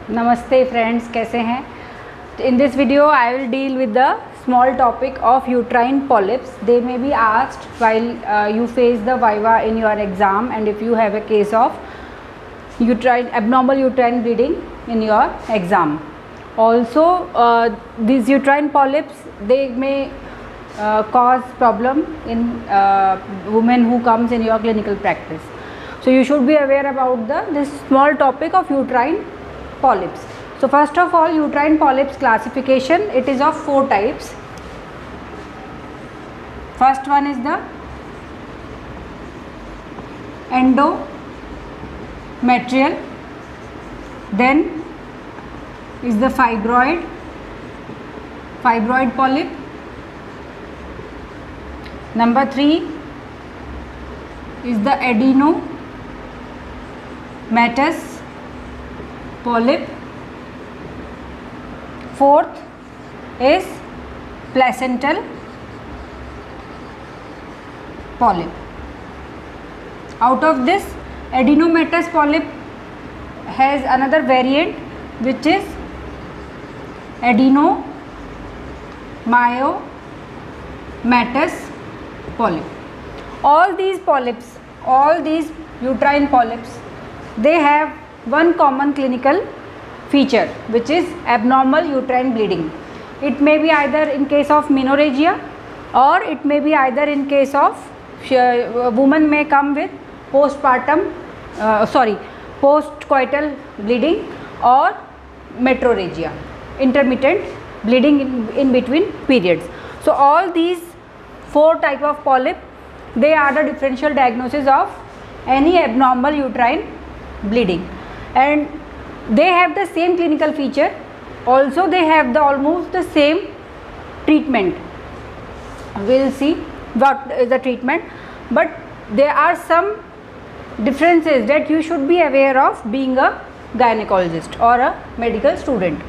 नमस्ते फ्रेंड्स, कैसे हैं? In this video I will deal with the small topic of uterine polyps. They may be asked while you face the viva in your exam, and if you have a case of abnormal uterine bleeding in your exam. Also, these uterine polyps, they may cause problem in women who comes in your clinical practice. So you should be aware about this small topic of uterine polyps. So first of all, uterine polyps classification, it is of 4 types. First one is the endometrial, then is the fibroid polyp. Number 3 is the adenomatous polyp. Fourth is placental polyp. Out of this, adenomatous polyp has another variant which is adenomyomatous polyp. All these uterine polyps, they have one common clinical feature, which is abnormal uterine bleeding. It may be either in case of menorrhagia, or it may be either in case of woman may come with postcoital bleeding or metrorrhagia, intermittent bleeding in between periods. So all these 4 type of polyp, they are the differential diagnosis of any abnormal uterine bleeding, and they have the same clinical feature. Also they have almost the same treatment. We will see what is the treatment, but there are some differences that you should be aware of being a gynecologist or a medical student.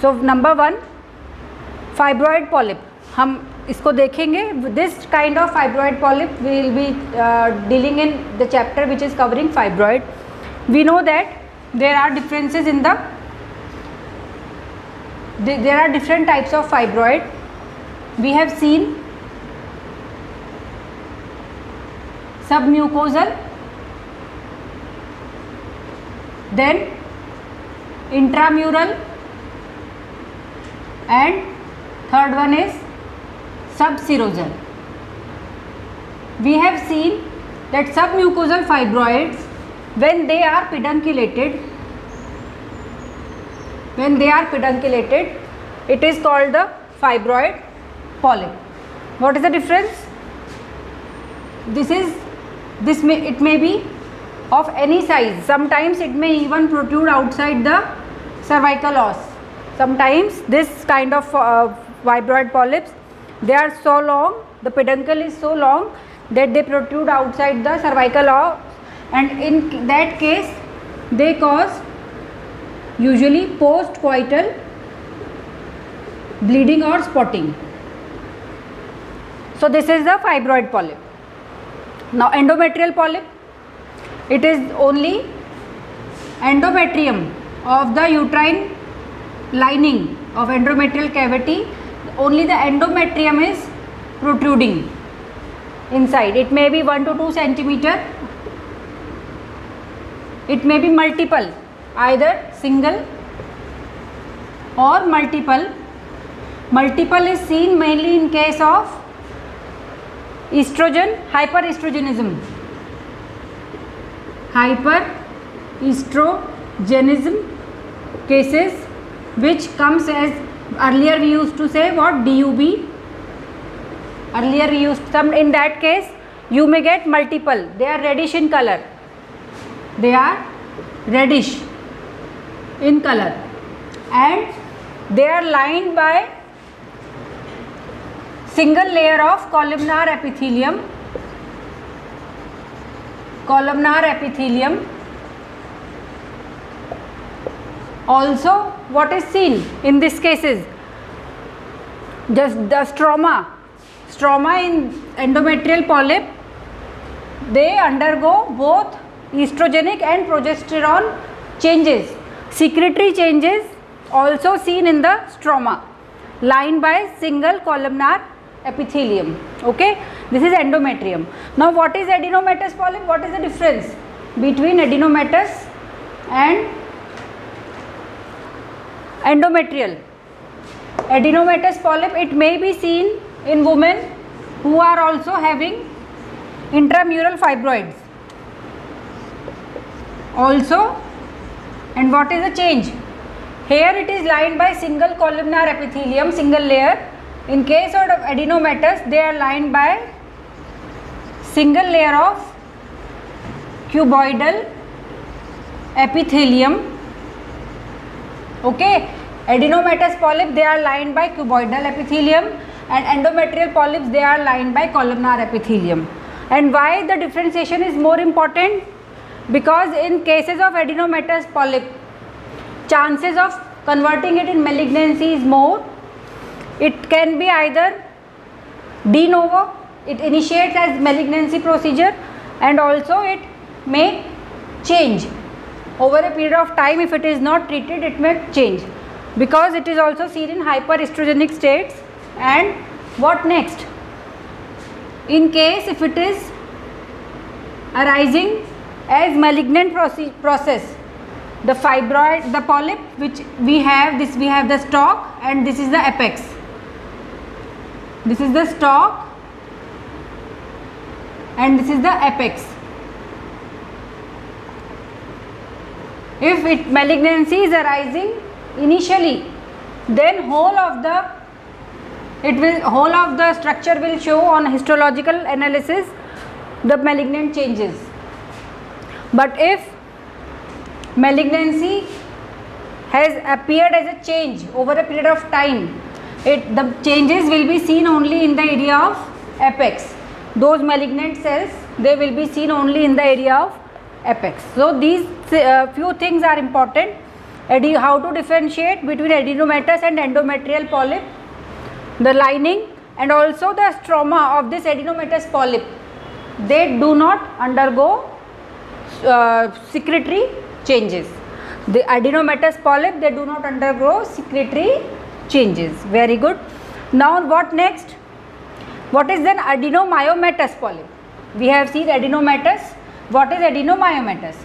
So number 1, fibroid polyp. हम इसको देखेंगे. This kind of fibroid polyp we will be dealing in the chapter which is covering fibroid. We know that there are differences in there are different types of fibroid. We have seen submucosal, then intramural, and third one is subserosal. We have seen that submucosal fibroids, when they are pedunculated, it is called the fibroid polyp. What is the difference? It may be of any size. Sometimes it may even protrude outside the cervical os. Sometimes this kind of fibroid polyps, they are so long, the peduncle is so long that they protrude outside the cervical os, and in that case they cause usually postcoital bleeding or spotting. So this is the fibroid polyp. Now endometrial polyp, it is only endometrium of the uterine lining of endometrial cavity. Only the endometrium is protruding inside. It may be 1 to 2 centimeter. It may be multiple, either single or multiple. Multiple is seen mainly in case of estrogen hyperestrogenism. Hyperestrogenism cases, which comes as, earlier we used to say what, DUB. Earlier we used some. In that case you may get multiple. They are reddish in color. And they are lined by single layer of columnar epithelium. Also, what is seen in these cases? Just the stroma in endometrial polyp, they undergo both estrogenic and progesterone changes secretory changes also seen in the stroma lined by single columnar epithelium. Okay, this is endometrium. Now what is adenomatous polyp? What is the difference between adenomatous and endometrial? Adenomatous polyp, it may be seen in women who are also having intramural fibroids also. And what is the change? Here it is lined by single columnar epithelium, single layer. In case of adenomatous, they are lined by single layer of cuboidal epithelium. Okay, adenomatous polyp, they are lined by cuboidal epithelium, and endometrial polyps, they are lined by columnar epithelium. And why the differentiation is more important? Because in cases of adenomatous polyp, chances of converting it in malignancy is more. It can be either de novo, it initiates as malignancy procedure, and also it may change over a period of time. If it is not treated, it may change, because it is also seen in hyperestrogenic states. And what next? In case if it is arising as malignant process, the fibroid, the polyp which we have, this we have the stalk and this is the apex. This is the stalk and this is the apex. If malignancy is arising initially, then whole of the structure will show on histological analysis the malignant changes. But if malignancy has appeared as a change over a period of time, the changes will be seen only in the area of apex. Those malignant cells, they will be seen only in the area of apex. So these few things are important. How to differentiate between adenomatous and endometrial polyp, the lining and also the stroma of this adenomatous polyp, they do not undergo secretory changes. The adenomatous polyp, they do not undergo secretory changes. Very good. Now what next? What is then adenomyomatous polyp? We have seen adenomatous. What is adenomyomatous?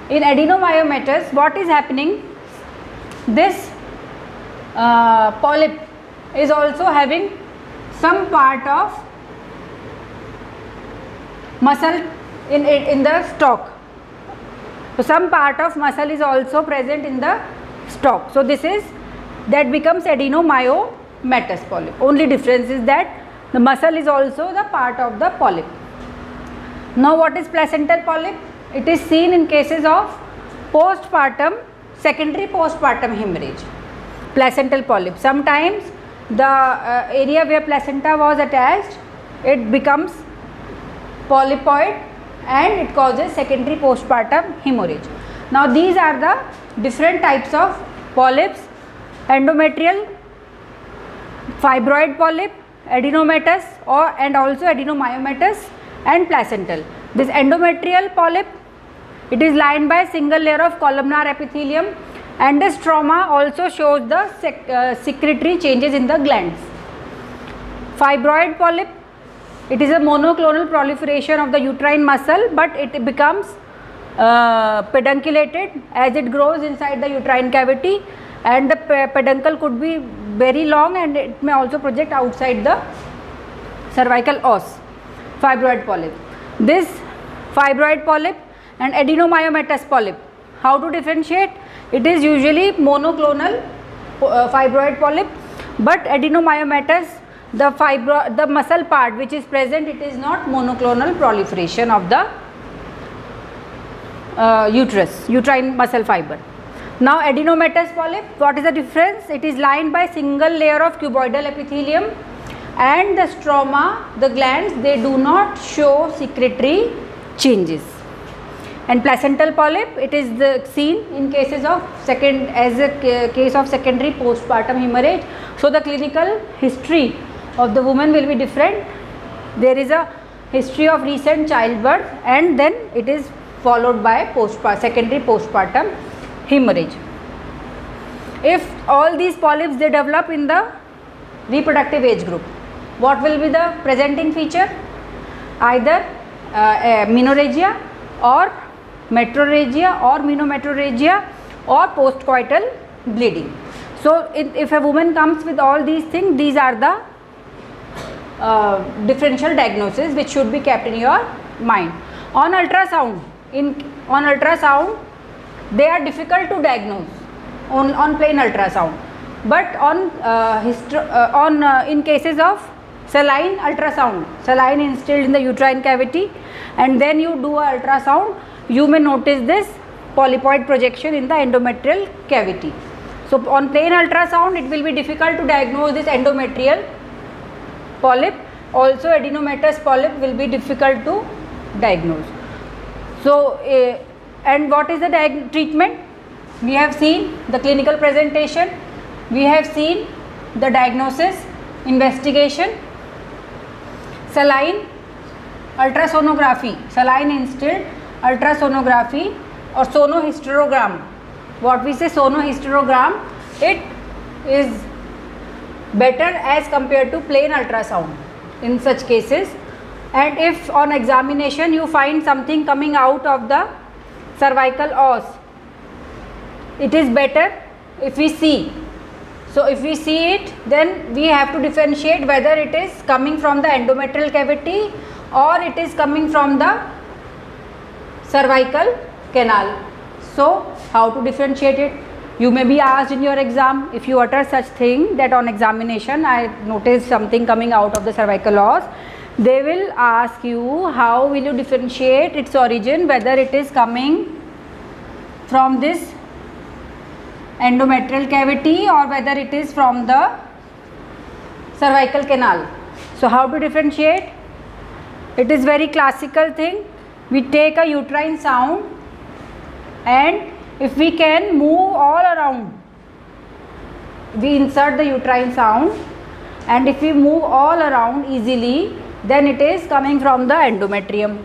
In adenomyomatous, what is happening? This polyp is also having some part of muscle in the stalk. So some part of muscle is also present in the stalk. So that becomes adenomyomatous polyp. Only difference is that the muscle is also the part of the polyp. Now what is placental polyp? It is seen in cases of secondary postpartum hemorrhage. Placental polyp. Sometimes the area where placenta was attached, it becomes polypoid and it causes secondary postpartum hemorrhage. Now these are the different types of polyps: endometrial, fibroid polyp, adenomatous and also adenomyomatous and placental. This endometrial polyp, it is lined by single layer of columnar epithelium, and the stroma also shows the secretory changes in the glands. Fibroid polyp, it is a monoclonal proliferation of the uterine muscle, but it becomes pedunculated as it grows inside the uterine cavity, and the peduncle could be very long and it may also project outside the cervical os. Fibroid polyp. This fibroid polyp and adenomyomatous polyp, how to differentiate? It is usually monoclonal fibroid polyp, but adenomyomatous, the muscle part which is present, it is not monoclonal proliferation of the uterine muscle fiber. Now adenomatous polyp, what is the difference? It is lined by single layer of cuboidal epithelium, and the stroma, the glands, they do not show secretory changes. And placental polyp, it is seen in cases of case of secondary postpartum hemorrhage. So the clinical history of the woman will be different. There is a history of recent childbirth and then it is followed by secondary postpartum hemorrhage. If all these polyps they develop in the reproductive age group, what will be the presenting feature? Either menorrhagia or metrorrhagia or menometrorrhagia or postcoital bleeding. So if a woman comes with all these things, these are the differential diagnosis which should be kept in your mind. On ultrasound, they are difficult to diagnose on plain ultrasound, but in cases of saline ultrasound, saline instilled in the uterine cavity, and then you do a ultrasound, you may notice this polypoid projection in the endometrial cavity. So on plain ultrasound it will be difficult to diagnose this endometrial polyp. Also adenomatous polyp will be difficult to diagnose. So and what is the treatment? We have seen the clinical presentation, we have seen the diagnosis, investigation, saline ultrasonography, saline instilled ultrasonography or sonohysterogram. What we say sonohysterogram, it is better as compared to plain ultrasound in such cases. And if on examination you find something coming out of the cervical os, it is better if we see. So if we see it, then we have to differentiate whether it is coming from the endometrial cavity or it is coming from the cervical canal. So how to differentiate it? You may be asked in your exam, if you utter such thing that on examination I noticed something coming out of the cervical os, they will ask you how will you differentiate its origin, whether it is coming from this endometrial cavity or whether it is from the cervical canal. So how to differentiate? It is very classical thing. We take a uterine sound, and if we can move all around, we insert the uterine sound, and if we move all around easily, then it is coming from the endometrium.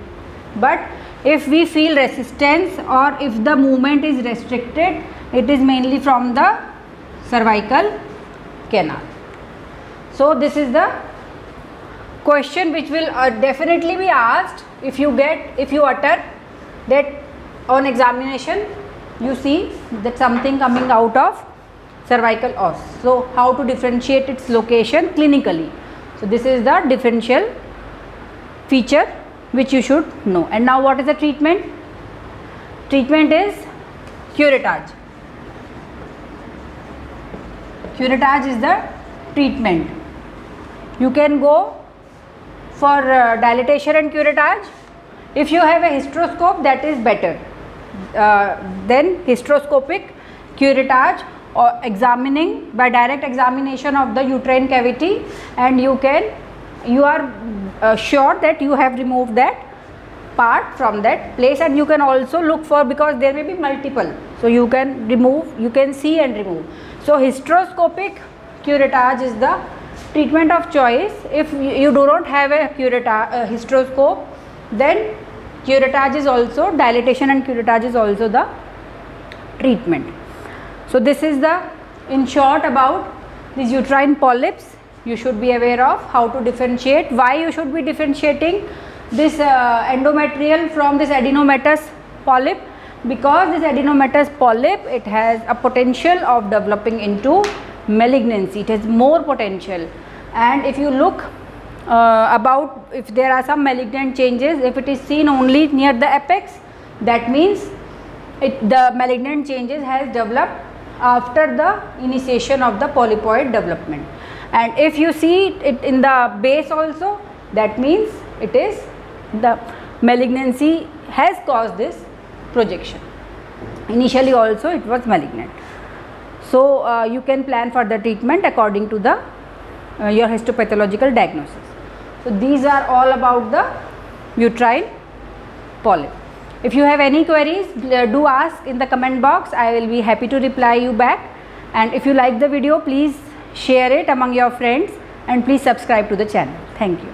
But if we feel resistance or if the movement is restricted, it is mainly from the cervical canal. So this is the question which will definitely be asked if you utter that on examination you see that something coming out of cervical os. So how to differentiate its location clinically? So this is the differential feature which you should know. And now what is the treatment? Treatment is curettage. Curettage is the treatment. You can go for dilatation and curettage. If you have a hysteroscope, that is better. Then hysteroscopic curettage or examining by direct examination of the uterine cavity, and you are sure that you have removed that part from that place, and you can also look for, because there may be multiple, so you can remove, you can see and remove. So hysteroscopic curettage is the treatment of choice. If you do not have a hysteroscope, then curettage is also, dilatation and curettage is also the treatment. So this is the in short about these uterine polyps. You should be aware of how to differentiate, why you should be differentiating this endometrial from this adenomatous polyp, because this adenomatous polyp, it has a potential of developing into malignancy. It has more potential, and if you look about if there are some malignant changes, if it is seen only near the apex, that means the malignant changes has developed after the initiation of the polypoid development. And if you see it in the base also, that means it is the malignancy has caused this projection. Initially also it was malignant. So you can plan for the treatment according to the your histopathological diagnosis. So these are all about the uterine polyp. If you have any queries, do ask in the comment box. I will be happy to reply you back. And if you like the video, please share it among your friends and please subscribe to the channel. Thank you.